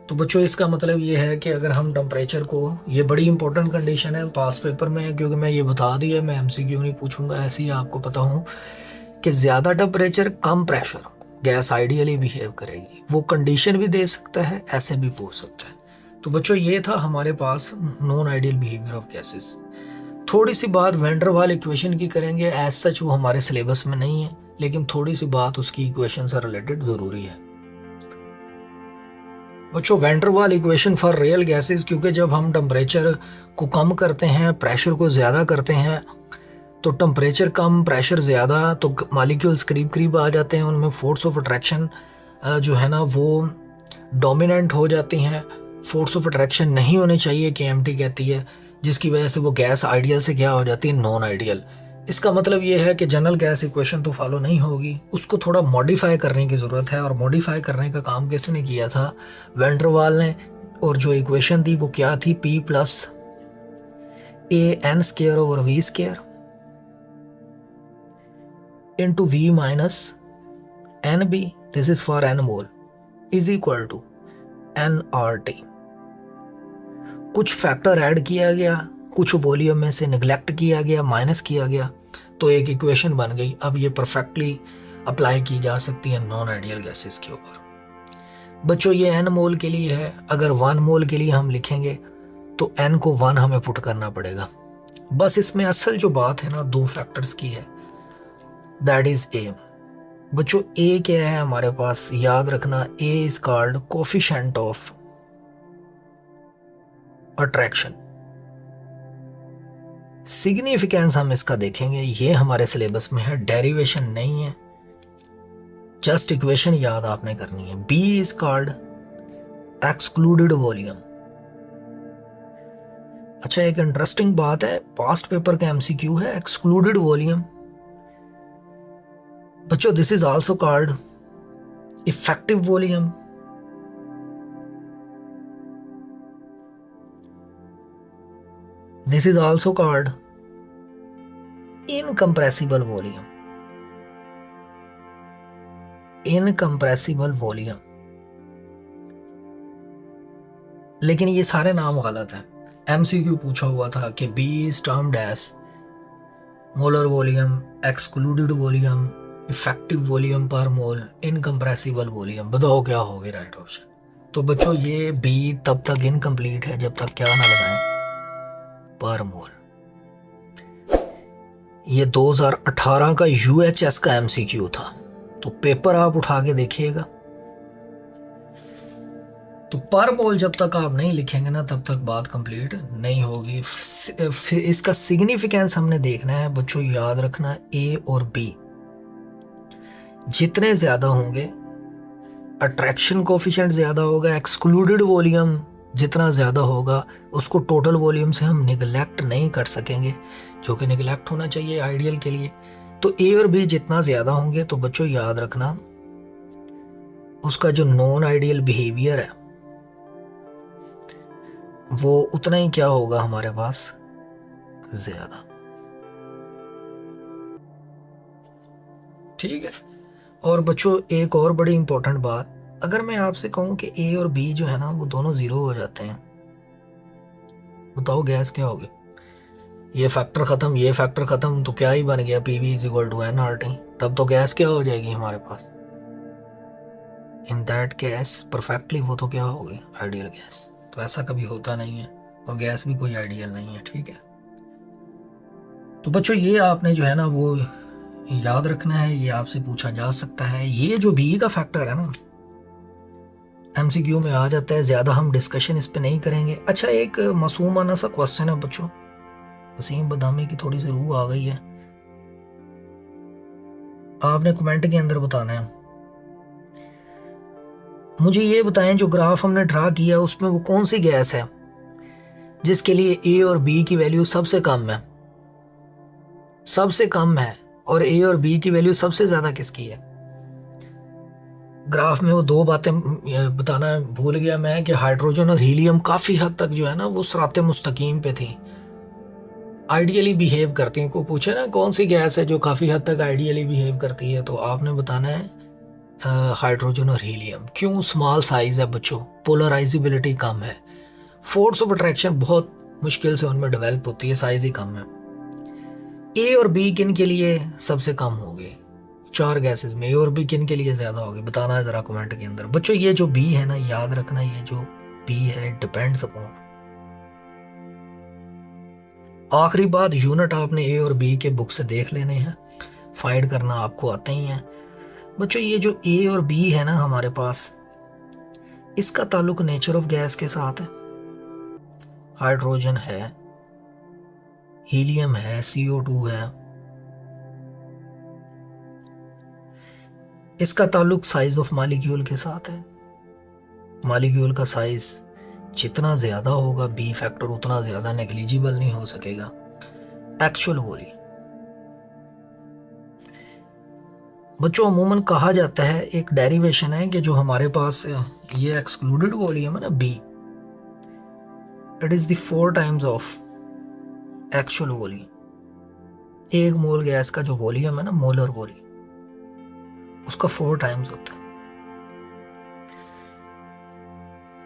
तो बच्चों इसका मतलब ये है कि अगर हम टेम्परेचर को, ये बड़ी इंपॉर्टेंट कंडीशन है पास्ट पेपर में, क्योंकि मैं ये बता दिया, मैं एमसीक्यू नहीं पूछूंगा, ऐसे ही आपको पता हो कि ज़्यादा टेम्परेचर कम प्रेशर गैस आइडियली बिहेव करेगी। वो कंडीशन भी दे सकता है, ऐसे भी पूछ सकता है। तो बच्चों ये था हमारे पास non ideal behaviour of gases. थोड़ी सी बात वैन डर वाल इक्वेशन की करेंगे, एज सच वो हमारे सिलेबस में नहीं है, लेकिन थोड़ी सी बात उसकी इक्वेशन से रिलेटेड ज़रूरी है। बच्चों वैन डर वाल इक्वेशन फॉर रियल गैसेस, क्योंकि जब हम टेम्परेचर को कम करते हैं, प्रेशर को ज़्यादा करते हैं, तो टेम्परेचर कम प्रेशर ज़्यादा, तो मॉलिक्यूल्स करीब करीब आ जाते हैं, उनमें फोर्स ऑफ अट्रैक्शन जो है ना वो डोमिनेंट हो जाती हैं। फोर्स ऑफ अट्रैक्शन नहीं होने चाहिए, केएमटी कहती है, जिसकी वजह से वो गैस आइडियल से क्या हो जाती है, नॉन आइडियल। इसका मतलब ये है कि जनरल गैस इक्वेशन तो फॉलो नहीं होगी, उसको थोड़ा मॉडिफाई करने की ज़रूरत है। और मॉडिफाई करने का काम किसने किया था, वैन डर वाल ने। और जो इक्वेशन थी वो क्या थी, P + AN²/V² into V - NB, this is for N mole, is equal to nRT। कुछ फैक्टर ऐड किया गया, कुछ वॉल्यूम में से निगलेक्ट किया गया, माइनस किया गया, तो एक इक्वेशन बन गई। अब ये परफेक्टली अप्लाई की जा सकती है नॉन आइडियल गैसेस के ऊपर। बच्चों ये n मोल के लिए है, अगर 1 मोल के लिए हम लिखेंगे तो n को 1 हमें पुट करना पड़ेगा। बस इसमें असल जो बात है ना 2 फैक्टर्स की है, दैट इज A। बच्चों A क्या है हमारे पास, याद रखना, A is called coefficient of attraction. Significance हम इसका देखेंगे, ये हमारे सिलेबस में है, डेरिवेशन नहीं है, जस्ट इक्वेशन याद आपने करनी है। B is called excluded volume. अच्छा एक इंटरेस्टिंग बात है, पास्ट पेपर का एमसीक्यू है एक्सक्लूडेड वॉल्यूम। बच्चों this is also called effective volume. This is also called incompressible volume. Incompressible volume, लेकिन ये सारे नाम गलत हैं। एमसीक्यू पूछा हुआ था कि B is termed as molar volume, excluded volume, effective volume per mole, incompressible volume. बताओ क्या होगी राइट ऑप्शन। तो बच्चों ये B तब तक इनकम्प्लीट है जब तक क्या ना लगाएं, पर मोल। ये 2018 का UHS का एमसीक्यू था, तो पेपर आप उठा के देखिएगा। तो पर मोल जब तक आप नहीं लिखेंगे ना तब तक बात कंप्लीट नहीं होगी। फिर इसका सिग्निफिकेंस हमने देखना है बच्चों, याद रखना A और B जितने ज्यादा होंगे, अट्रैक्शन कोफिशिएंट ज्यादा होगा, एक्सक्लूडेड वॉल्यूम जितना ज़्यादा होगा, उसको टोटल वॉल्यूम से हम निगलेक्ट नहीं कर सकेंगे, जो कि निगलेक्ट होना चाहिए आइडियल के लिए। तो A और B जितना ज़्यादा होंगे तो बच्चों याद रखना उसका जो नॉन आइडियल बिहेवियर है वो उतना ही क्या होगा हमारे पास, ज़्यादा। ठीक है। और बच्चों एक और बड़ी इंपॉर्टेंट बात, अगर मैं आपसे कहूं कि A और B जो है ना वो दोनों 0 हो जाते हैं, बताओ गैस क्या होगी। ये फैक्टर खत्म, ये फैक्टर खत्म, तो क्या ही बन गया, PV = nRT। तब तो गैस क्या हो जाएगी हमारे पास, इन दैट केस परफेक्टली वो तो क्या होगी, आइडियल गैस। तो ऐसा कभी होता नहीं है, और गैस भी कोई आइडियल नहीं है। ठीक है। तो बच्चों ये आपने जो है ना वो याद रखना है, ये आपसे पूछा जा सकता है। ये जो B का फैक्टर है ना एमसीक्यू में आ जाता है, ज्यादा हम डिस्कशन इस पे नहीं करेंगे। अच्छा एक मासूमाना सा क्वेश्चन है बच्चों, वसीम बदामी की थोड़ी सी रूह आ गई है, आपने कमेंट के अंदर बताना है। मुझे ये बताएं जो ग्राफ हमने ड्रा किया उसमें वो कौन सी गैस है जिसके लिए A और B की वैल्यू सबसे कम है, सबसे कम है, और A और B की वैल्यू सबसे ज्यादा किसकी है। ग्राफ में वो दो बातें बताना भूल गया मैं कि हाइड्रोजन और हीलियम काफ़ी हद तक जो है ना वो सिराते मुस्तकीम पे थी, आइडियली बिहेव करती हैं। को पूछे ना कौन सी गैस है जो काफ़ी हद तक आइडियली बिहेव करती है, तो आपने बताना है हाइड्रोजन और हीलियम। क्यों? स्मॉल साइज है बच्चों, पोलराइजिबिलिटी कम है, फोर्स ऑफ अट्रैक्शन बहुत मुश्किल से उनमें डेवलप होती है, साइज ही कम है। ए और बी किन के लिए सबसे कम होगी? चार गैसेस में ए और बी किन के लिए ज़्यादा होगी? बताना है ज़रा कमेंट के अंदर। बच्चों ये जो बी है ना, याद रखना, ये जो बी है डिपेंड्स अपॉन, आखिरी बात, यूनिट आपने ए और बी के बुक से देख लेने हैं, फाइंड करना आपको आते ही हैं। बच्चों ये जो ए और बी है ना हमारे पास, इसका ताल्लुक नेचर ऑफ गैस के साथ है। हाइड्रोजन है, हीलियम है, CO2 है। इसका ताल्लुक साइज ऑफ मॉलिक्यूल के साथ है। मॉलिक्यूल का साइज जितना ज़्यादा होगा बी फैक्टर उतना ज़्यादा नेग्लिजिबल नहीं हो सकेगा। एक्चुअल वॉल्यूम बच्चों अमूमन कहा जाता है, एक डेरिवेशन है कि जो हमारे पास ये एक्सक्लूडेड वॉल्यूम है ना बी, it is the 4 times of actual volume. एक मोल गैस का जो वॉल्यूम है ना, मोलर वॉल्यूम, उसका 4 टाइम्स होता है।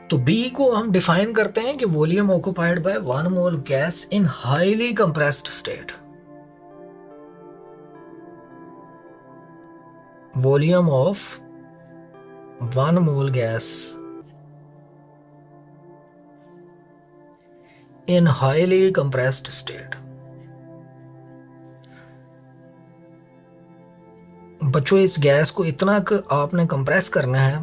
तो बी को हम डिफाइन करते हैं कि volume occupied by 1 mole gas in highly compressed state. Volume of 1 mole gas in highly compressed state. बच्चों इस गैस को इतना आपने कंप्रेस करना है,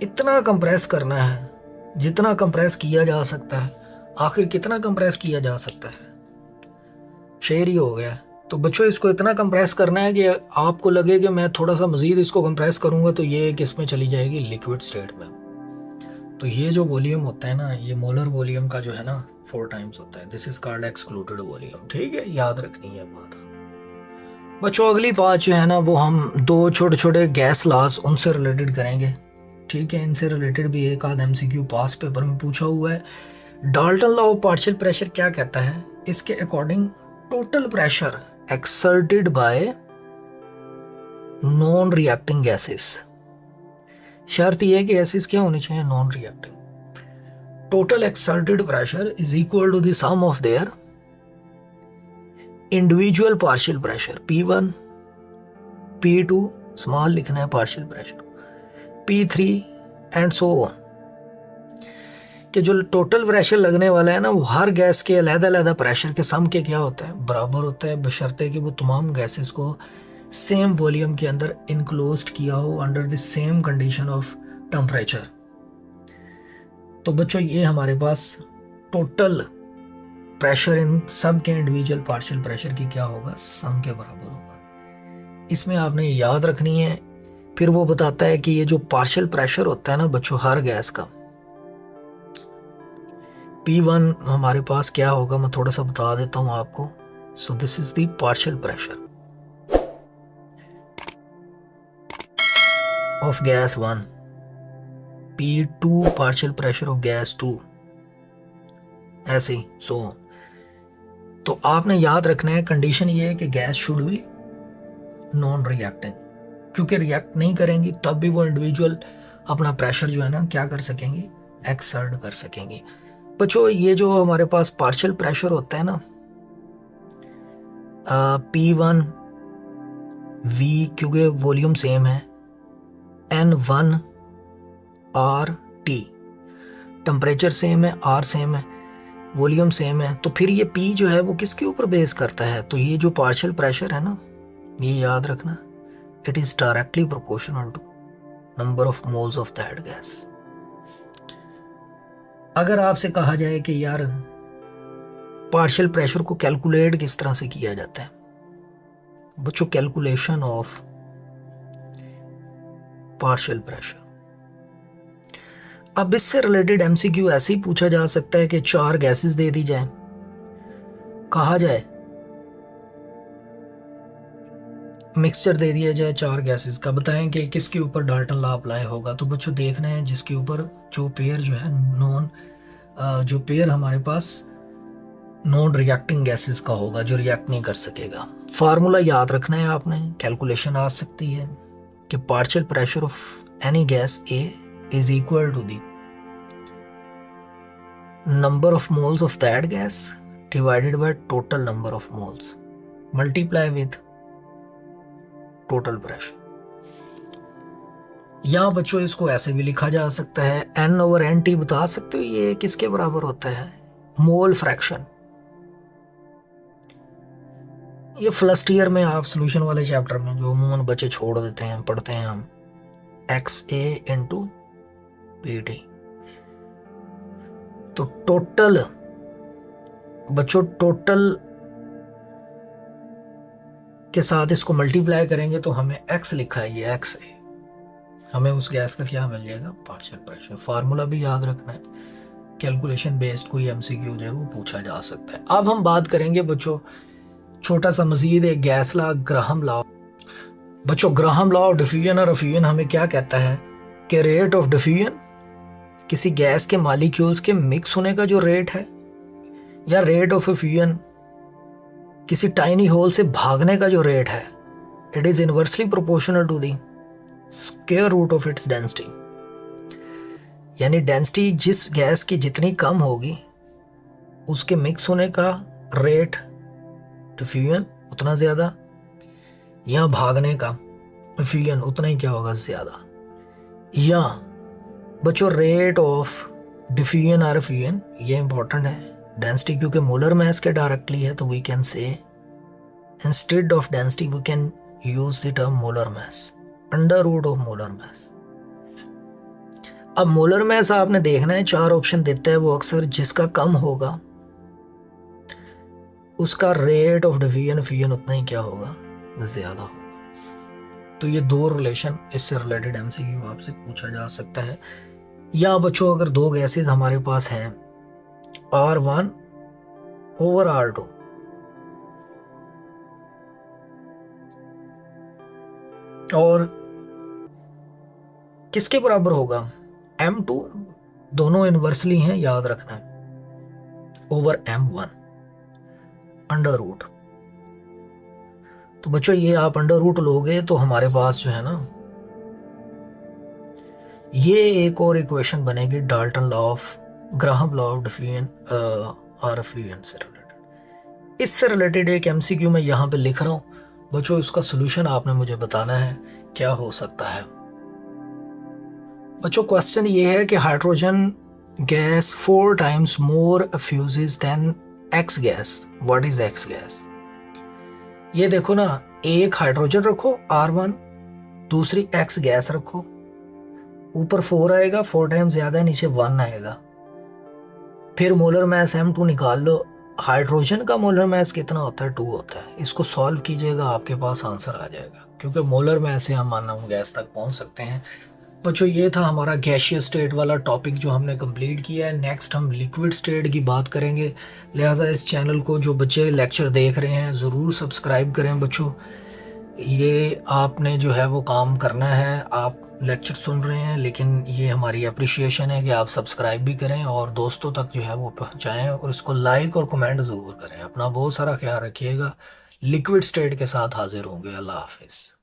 इतना कंप्रेस करना है जितना कंप्रेस किया जा सकता है। आखिर कितना कंप्रेस किया जा सकता है? शेर ही हो गया। तो बच्चों इसको इतना कंप्रेस करना है कि आपको लगे कि मैं थोड़ा सा मज़ीद इसको कंप्रेस करूँगा तो ये किस में चली जाएगी? लिक्विड स्टेट में। तो ये जो वॉल्यूम होता है ना, ये मोलर वॉल्यूम का जो है ना 4 टाइम्स होता है। This is called excluded volume. ठीक है, याद रखनी है बात। बच्चों अगली बात जो है ना वो हम दो छोटे छोटे गैस लॉज उनसे रिलेटेड करेंगे। ठीक है, इनसे रिलेटेड भी एक आध MCQ पास पेपर में पूछा हुआ है। Dalton law of partial pressure क्या कहता है? इसके according total pressure exerted by non reacting gases, शर्त यह है कि गैसेस क्या होनी चाहिए? Non reacting. Total exerted pressure is equal to the sum of their individual partial pressure P1, P2 small लिखना है partial pressure, P3 and so on. कि जो टोटल प्रेशर लगने वाला है ना वो हर गैस के अलग-अलग प्रेशर के सम के क्या होता है? बराबर होता है, बशर्ते कि वो तमाम गैसेस को सेम वॉल्यूम के अंदर इनक्लोज्ड किया हो under the same condition of temperature. तो बच्चों ये हमारे पास टोटल प्रेशर इन सब के इंडिविजुअल पार्शियल प्रेशर की क्या होगा? सम के बराबर होगा। इसमें आपने याद रखनी है। फिर वो बताता है कि ये जो पार्शियल प्रेशर होता है ना बच्चों हर गैस का, P1 हमारे पास क्या होगा मैं थोड़ा सा बता देता हूं आपको। So this is the partial pressure of gas 1, P2 partial pressure of gas 2, ऐसे ही सो। तो आपने याद रखना है कंडीशन ये है कि gas should be non reacting, क्योंकि रिएक्ट नहीं करेंगी तब भी वो इंडिविजुअल अपना प्रेशर जो है ना क्या कर सकेंगी? एक्सर्ट कर सकेंगी। बच्चों ये जो हमारे पास पार्शियल प्रेशर होता है ना P1 V, क्योंकि वॉल्यूम सेम है, N1 RT, टेम्परेचर सेम है, R सेम है, वॉल्यूम सेम है, तो फिर ये P जो है वो किसके ऊपर बेस करता है? तो ये जो पार्शियल प्रेशर है ना, ये याद रखना, it is directly proportional to number of moles of that gas. अगर आपसे कहा जाए कि यार पार्शियल प्रेशर को कैलकुलेट किस तरह से किया जाता है? बच्चों कैलकुलेशन ऑफ पार्शियल प्रेशर, अब इससे रिलेटेड MCQ ऐसे ही पूछा जा सकता है कि 4 गैसेस दे दी जाए, कहा जाए मिक्सचर दे दिया जाए 4 गैसेस का, बताएं कि किसके ऊपर डाल्टन लॉ अप्लाई होगा। तो बच्चों देखना है जिसके ऊपर जो पेयर जो है नॉन जो पेयर हमारे पास नॉन रिएक्टिंग गैसेस का होगा, जो रिएक्ट नहीं कर सकेगा। फार्मूला याद रखना है आपने, कैलकुलेशन आ सकती है कि partial pressure of any gas a is equal to the number of moles of that gas divided by total number of moles multiply with total pressure. यहाँ बच्चों इसको ऐसे भी लिखा जा सकता है, N/NT बता सकते हो ये किसके बराबर होता है? Mole fraction. ये फर्स्ट ईयर में आप सॉल्यूशन वाले चैप्टर में जो अमूमन बच्चे छोड़ देते हैं, पढ़ते हैं हम, XA इंटू PT। तो टोटल बच्चों टोटल के साथ इसको मल्टीप्लाई करेंगे तो हमें X लिखा है, ये X है, हमें उस गैस का क्या मिल जाएगा? Partial pressure. फार्मूला भी याद रखना है, कैलकुलेशन बेस्ड कोई MCQ जो है वो पूछा जा सकता है। अब हम बात करेंगे बच्चों छोटा सा मजीद एक गैस लॉ, ग्राहम लॉ। बच्चों ग्राहम लॉ ऑफ डिफ्यूजन और एफ्यूजन हमें क्या कहता है कि रेट ऑफ डिफ्यूजन किसी गैस के मॉलिक्यूल्स के मिक्स होने का जो रेट है, या रेट ऑफ एफ्यूजन किसी टाइनी होल से भागने का जो रेट है, it is inversely proportional to the square root of its density. यानी डेंसिटी जिस गैस की जितनी कम होगी उसके मिक्स होने का रेट डिफ्यूजन उतना ज़्यादा, या भागने का एफ्यूजन उतना ही क्या होगा? ज़्यादा। या बच्चों रेट ऑफ डिफ्यूजन और एफ्यूजन ये इंपॉर्टेंट है, डेंसिटी क्योंकि मोलर मास के डायरेक्टली है, तो we can say instead of density we can use the term molar mass, under root of molar mass. अब मोलर मास आपने देखना है 4 ऑप्शन देता है वो अक्सर, जिसका कम होगा उसका रेट ऑफ डिफ्यूजन एफ्यूजन उतना ही क्या होगा? ज्यादा होगा। तो ये 2 रिलेशन इससे रिलेटेड MCQ आपसे पूछा जा सकता है। या बच्चों अगर 2 गैसेस हमारे पास हैं R1 ओवर R2, और किसके बराबर होगा? M2, दोनों इनवर्सली हैं याद रखना है, ओवर M1 अंडर रूट। तो बच्चों ये आप अंडर रूट लोगे तो हमारे पास जो है ना ये एक और इक्वेशन बनेगी Dalton law of Graham law of diffusion और एफ्यूजन से रिलेटेड। इससे रिलेटेड एक MCQ मैं यहाँ पे लिख रहा हूँ बच्चों, इसका सोल्यूशन आपने मुझे बताना है क्या हो सकता है। बच्चों क्वेश्चन ये है कि hydrogen gas 4 times more effuses than X gas, what is X gas? ये देखो ना, एक हाइड्रोजन रखो R1, दूसरी X गैस रखो, ऊपर 4 आएगा, 4 टाइम्स ज्यादा है, नीचे 1 आएगा। फिर मोलर मास M2 निकाल लो, हाइड्रोजन का मोलर मास कितना होता है? 2 होता है। इसको सॉल्व कीजिएगा, आपके पास आंसर आ जाएगा, क्योंकि मोलर मास से हम माना गैस तक पहुंच सकते हैं। बच्चों ये था हमारा गैशियस स्टेट वाला टॉपिक जो हमने कंप्लीट किया है। नेक्स्ट हम लिक्विड स्टेट की बात करेंगे, लिहाजा इस चैनल को जो बच्चे लेक्चर देख रहे हैं ज़रूर सब्सक्राइब करें बच्चों। ये आपने जो है वो काम करना है, आप लेक्चर सुन रहे हैं, लेकिन ये हमारी अप्रिशिएशन है कि आप सब्सक्राइब भी करें और दोस्तों तक जो है वो पहुँचाएँ, और इसको लाइक और कमेंट ज़रूर करें। अपना बहुत सारा ख्याल रखिएगा। लिक्विड स्टेट के साथ हाजिर होंगे। अल्लाह हाफिज़।